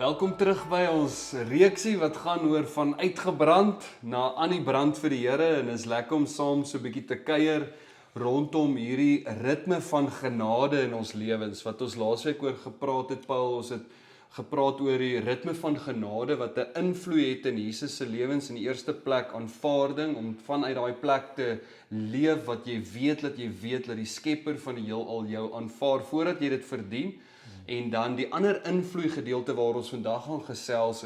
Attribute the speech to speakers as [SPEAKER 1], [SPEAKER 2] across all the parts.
[SPEAKER 1] Welkom terug by ons reeksie wat gaan oor van uitgebrand na aan die brand vir die Here en is lekker om saam so 'n bietjie te kuier rondom hierdie ritme van genade in ons lewens wat ons laasweek oor gepraat het. Paul, ons het gepraat oor die ritme van genade wat 'n invloed het in Jesus se lewens. In die eerste plek aanvaarding, om vanuit daai plek te leef wat jy weet dat die skepper van die heelal jou aanvaar voordat jy dit verdien. En dan die ander invloed gedeelte waar ons vandag gaan gesels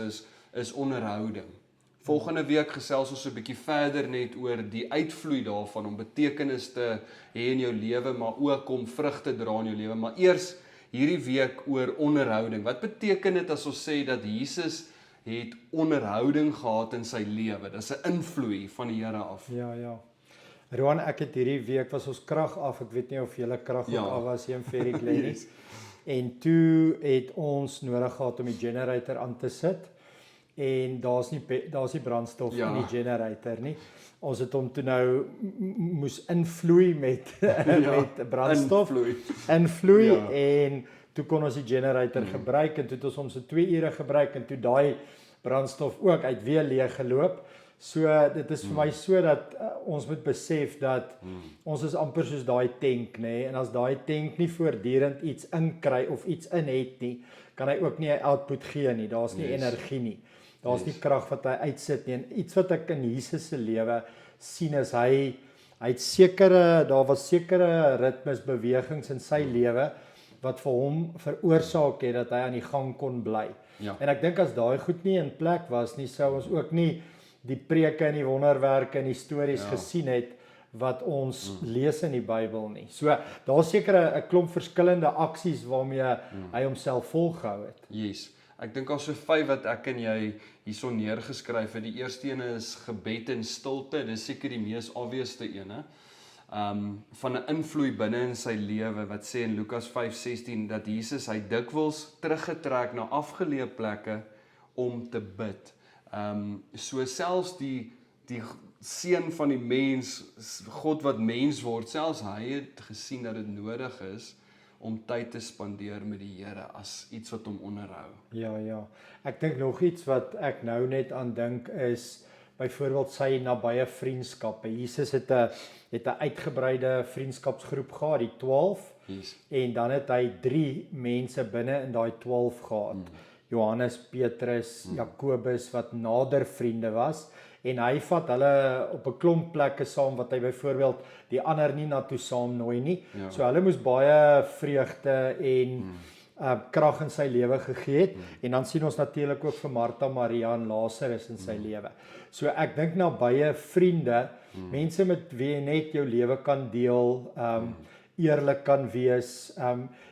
[SPEAKER 1] is onderhouding. Volgende week gesels ons 'n bietjie verder net oor die uitvloei daarvan om betekenis te hê in jou lewe, maar ook om vrug te dra in jou lewe. Maar eers hierdie week oor onderhouding. Wat beteken dit as ons sê dat Jesus het onderhouding gehad in sy lewe? Dis 'n invloed van die Here af.
[SPEAKER 2] Ja. Roan, ek het hierdie week was ons krag af. Ek weet nie of julle krag ook af was hier in Ferry Glen nie.
[SPEAKER 1] Yes.
[SPEAKER 2] En toe het ons nodig gehad om die generator aan te sit. En daar's nie brandstof in die generator nie. Ons het hom toe nou moes invloei met met brandstof. Invloei en toe kon ons die generator gebruik en toe het ons hom so 2 ure gebruik en toe daai brandstof ook uit weer leeg geloop. So dit is vir my so dat ons moet besef dat ons is amper soos daai tank, nê, en as daai tank nie voortdurend iets inkry of iets in het nie, kan hy ook nie 'n output gee nie. Daar's nie energie nie. Daar's nie krag wat hy uitsit nie. En iets wat ek in Jesus se lewe sien is hy het daar was sekere ritmes, bewegings in sy lewe wat vir hom veroorsaak het dat hy aan die gang kon bly.
[SPEAKER 1] Ja.
[SPEAKER 2] En ek dink as daai goed nie in plek was nie, sou ons ook nie die preke en die wonderwerke en die stories gesien het wat ons lees in die Bybel nie. So daar's seker 'n klomp verskillende aksies waarmee hy homself volgehou het.
[SPEAKER 1] Yes. Ek dink daar's so 5 wat ek en jy hierso neergeskryf het. Die eerste een is gebed en stilte. Dis seker die mees obvious ene. Van 'n invloed binne in sy lewe wat sê in Lukas 5:16 dat Jesus hy dikwels teruggetrek na afgeleë plekke om te bid. So selfs die seun van die mens, God wat mens word, selfs hy het gesien dat dit nodig is om tyd te spandeer met die Here as iets wat hom onderhou.
[SPEAKER 2] Ja. Ek dink nog iets wat ek nou net aan dink is byvoorbeeld sy nabye vriendskappe. Jesus het 'n uitgebreide vriendskapsgroep gehad, die 12,
[SPEAKER 1] Yes.
[SPEAKER 2] En dan het hy 3 mense binne in daai 12 gehad. Johannes, Petrus, Jakobus wat nader vriende was en hy vat hulle op 'n klomp plekke saam wat hy byvoorbeeld die ander nie na toe saam nooi nie.
[SPEAKER 1] Ja.
[SPEAKER 2] So hulle moes baie vreugde en krag in sy lewe gegee het en dan sien ons natuurlik ook vir Martha, Maria en Lazarus in sy lewe. So ek dink na baie vriende, mense met wie jy net jou lewe kan deel, eerlik kan wees,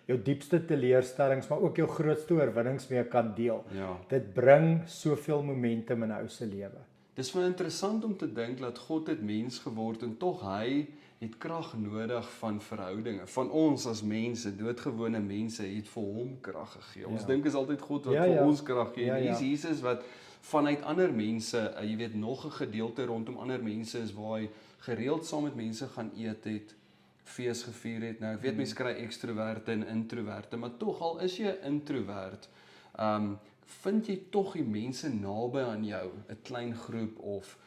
[SPEAKER 2] jou diepste teleurstellings, maar ook jou grootste oorwinnings mee kan deel.
[SPEAKER 1] Ja.
[SPEAKER 2] Dit bring soveel momentum in 'n ou se lewe.
[SPEAKER 1] Dis vir interessant om te dink dat God het mens geword en tog hy het krag nodig van verhoudinge. Van ons as mense, doodgewone mense, het vir hom krag gegee. Ons dink is altyd God wat vir ons krag gee. En Jesus wat vanuit ander mense, jy weet, nog 'n gedeelte rondom ander mense is waar hy gereeld saam met mense gaan eet het, fees gevier het. Nou ek weet mense kry ekstroverte en introverte, maar tog al is jy 'n introvert, vind jy tog die mense naby aan jou, 'n klein groep of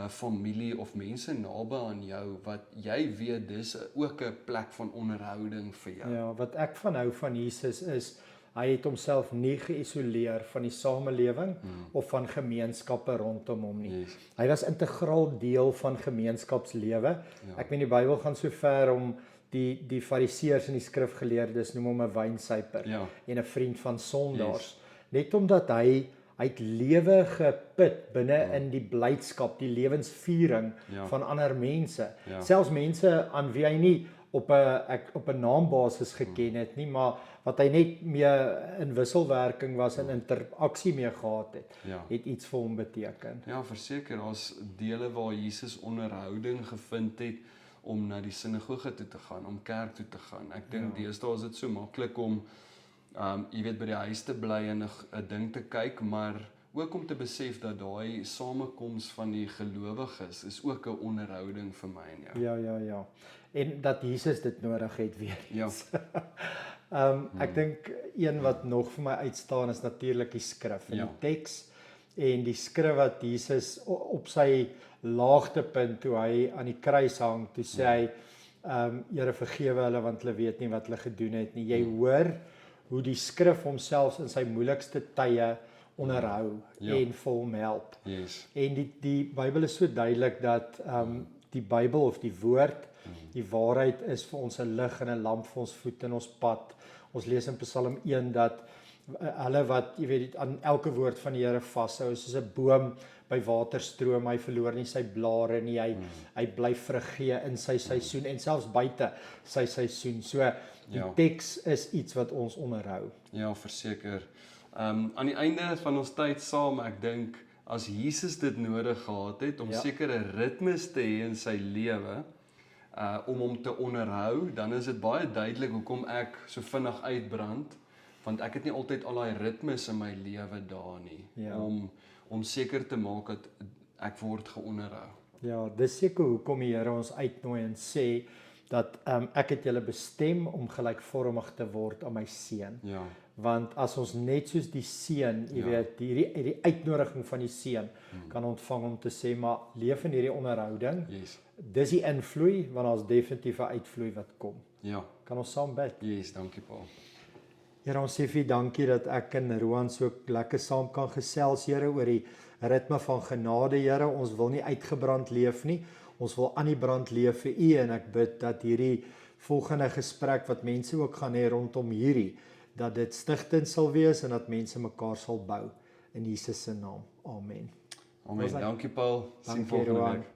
[SPEAKER 1] familie of mense naby aan jou wat jy weet dis ook 'n plek van onderhouding vir jou.
[SPEAKER 2] Ja, wat ek van hou van Jesus is hy het homself nie geïsoleer van die samelewing of van gemeenskappe rondom hom nie.
[SPEAKER 1] Yes.
[SPEAKER 2] Hy was integraal deel van gemeenskapslewe. Ek meen die Bybel gaan so ver om die fariseërs en die skrifgeleerdes noem hom 'n wynsuiper en 'n vriend van sondaars. Net omdat hy uit lewe geput binne in die blydskap, die lewensviering van ander mense. Selfs mense aan wie hy nie op 'n naambasis geken het nie, maar wat hy net mee in wisselwerking was en interaksie mee gehad het iets vir hom beteken.
[SPEAKER 1] Ja, verseker, daar's dele waar Jesus onderhouding gevind het om na die sinagoge toe te gaan, om kerk toe te gaan. Ek dink deesdae is dit so maklik om jy weet by die huis te bly en 'n ding te kyk, maar ook om te besef dat daai samekoms van die gelowiges is ook 'n onderhouding vir my en jou.
[SPEAKER 2] Ja. En dat Jesus dit nodig het weer.
[SPEAKER 1] Ja.
[SPEAKER 2] Ek dink een wat nog vir my uitstaan is natuurlik die skrif en die teks en die skrif wat Jesus op sy laagtepunt toe hy aan die kruis hang, toe sê hy Here vergewe hulle want hulle weet nie wat hulle gedoen het nie. Jy hoor hoe die skrif homself in sy moeilikste tye onderhou en vir hom help.
[SPEAKER 1] Yes.
[SPEAKER 2] En die Bybel is so duidelik dat die Bybel of die woord, die waarheid is vir ons 'n lig en 'n lamp vir ons voet en ons pad. Ons lees in Psalm 1 dat hulle wat, jy weet, aan elke woord van die Here vashou, is soos 'n boom by waterstroom, hy verloor nie sy blare nie, hy bly vrug gee in sy seisoen en selfs buite sy seisoen. So die teks is iets wat ons onderhou.
[SPEAKER 1] Ja, verseker. Aan die einde van ons tyd saam, ek dink as Jesus dit nodig gehad het om sekere ritmes te hê in sy lewe, om hom te onderhou, dan is dit baie duidelik hoekom ek so vinnig uitbrand, want ek het nie altyd al daai ritmes in my lewe daar nie, om seker te maak dat ek word geonderhou.
[SPEAKER 2] Ja, dis seker hoekom die Here ons uitnooi en sê dat ek het julle bestem om gelykvormig te word aan my seun.
[SPEAKER 1] Ja.
[SPEAKER 2] Want as ons net soos die seun, jy weet, hierdie uitnodiging van die seun kan ontvang om te sê, maar leef in hierdie onderhouding.
[SPEAKER 1] Yes.
[SPEAKER 2] Dis die invloei, want daar's definitief 'n uitvloei wat kom.
[SPEAKER 1] Ja.
[SPEAKER 2] Kan ons saam bid?
[SPEAKER 1] Yes, dankie Paul.
[SPEAKER 2] Here, ons sê vir U dankie dat ek en Roan so lekker saam kan gesels, Here, oor die ritme van genade, Here. Ons wil nie uitgebrand leef nie. Ons wil aan die brand leef vir U en ek bid dat hierdie volgende gesprek wat mense ook gaan hê rondom hierdie, dat dit stigtend sal wees en dat mense mekaar sal bou in Jesus se naam. Amen.
[SPEAKER 1] Amen. Dankie Paul. Sien
[SPEAKER 2] Dankie,
[SPEAKER 1] volgende
[SPEAKER 2] Roan.
[SPEAKER 1] week.